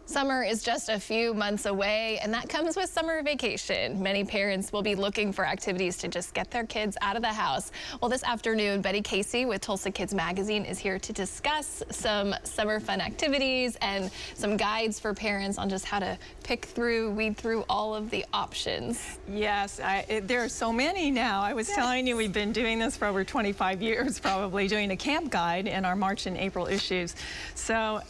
Summer is just a few months away, and that comes with summer vacation. Many parents will be looking for activities to just get their kids out of the house. Well, this afternoon, Betty Casey with Tulsa Kids Magazine is here to discuss some summer fun activities and some guides for parents on just how to weed through all of the options. Yes, there are so many now. I was telling you, we've been doing this for over 25 years, probably, doing a camp guide in our March and April issues. So,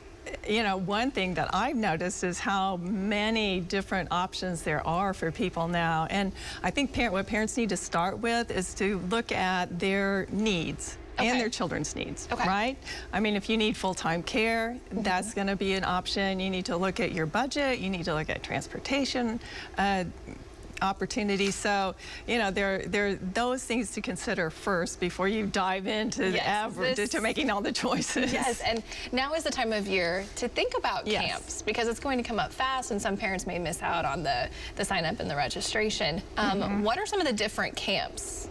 you know, one thing that I've noticed is how many different options there are for people now. And I think what parents need to start with is to look at their needs. Okay. And their children's needs, okay. Right? I mean, if you need full-time care, that's going to be an option. You need to look at your budget. You need to look at transportation opportunities. So, you know, there are those things to consider first before you dive into to making all the choices. Yes, and now is the time of year to think about camps, because it's going to come up fast, and some parents may miss out on the sign up and the registration. What are some of the different camps?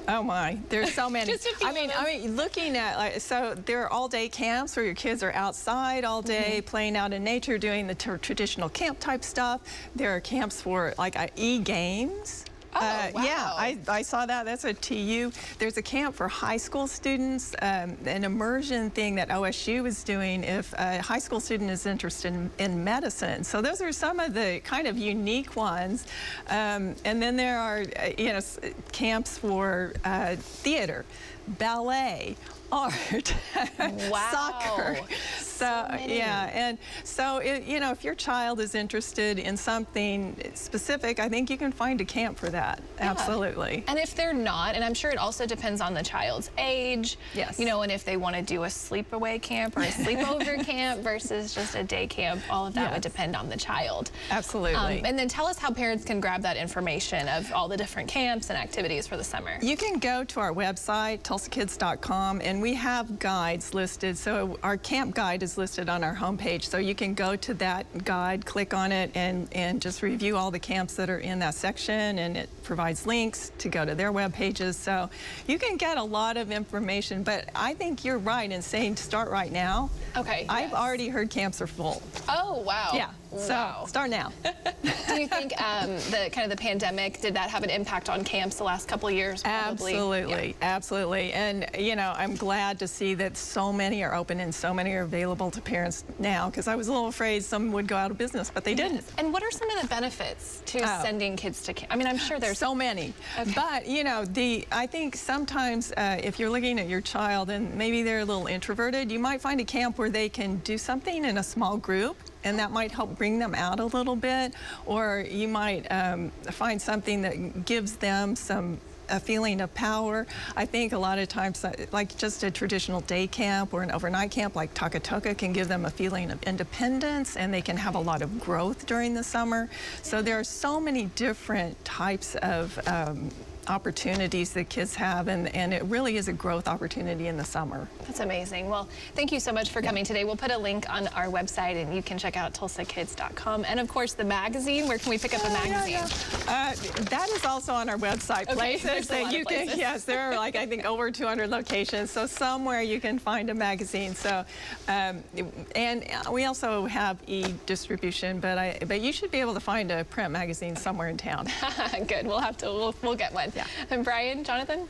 Oh my, there's so many. Just a few I mean, looking at, so there are all-day camps where your kids are outside all day, playing out in nature, doing the traditional camp type stuff. There are camps for like e-games. Oh, wow. Yeah, I saw that. That's a TU. There's a camp for high school students, an immersion thing that OSU is doing if a high school student is interested in medicine. So those are some of the kind of unique ones. And then there are, you know, camps for theater, ballet, art, soccer. So yeah, and so you know, if your child is interested in something specific, I think you can find a camp for that. Yeah. Absolutely. And if they're not, and I'm sure it also depends on the child's age. Yes. You know, and if they want to do a sleepaway camp or a sleepover camp versus just a day camp, all of that would depend on the child. Absolutely. And then tell us how parents can grab that information of all the different camps and activities for the summer. You can go to our website, tulsakids.com, and we have guides listed. So our camp guide is listed on our homepage, so you can go to that guide, click on it, and just review all the camps that are in that section, and it provides links to go to their web pages. So you can get a lot of information, but I think you're right in saying start right now. Okay. I've already heard camps are full. Oh, wow. Yeah. So start now. Do you think the pandemic, did that have an impact on camps the last couple of years? Probably? Absolutely, absolutely. And you know, I'm glad to see that so many are open and so many are available to parents now, because I was a little afraid some would go out of business, but they didn't. And what are some of the benefits to sending kids to camp? I mean, I'm sure there's so many. Okay. But you know, I think sometimes if you're looking at your child and maybe they're a little introverted, you might find a camp where they can do something in a small group, and that might help bring them out a little bit. Or you might find something that gives them a feeling of power. I think a lot of times, like just a traditional day camp or an overnight camp like Takatoka can give them a feeling of independence, and they can have a lot of growth during the summer. So there are so many different types of opportunities that kids have, and it really is a growth opportunity in the summer. That's amazing. Well, thank you so much for coming today. We'll put a link on our website, and you can check out tulsakids.com. And of course, the magazine. Where can we pick up a magazine? That is also on our website. Places that you can, yes, there are like, I think, over 200 locations. So somewhere you can find a magazine. So, and we also have e-distribution, but you should be able to find a print magazine somewhere in town. Good. We'll get one. Yeah. And Brian, Jonathan?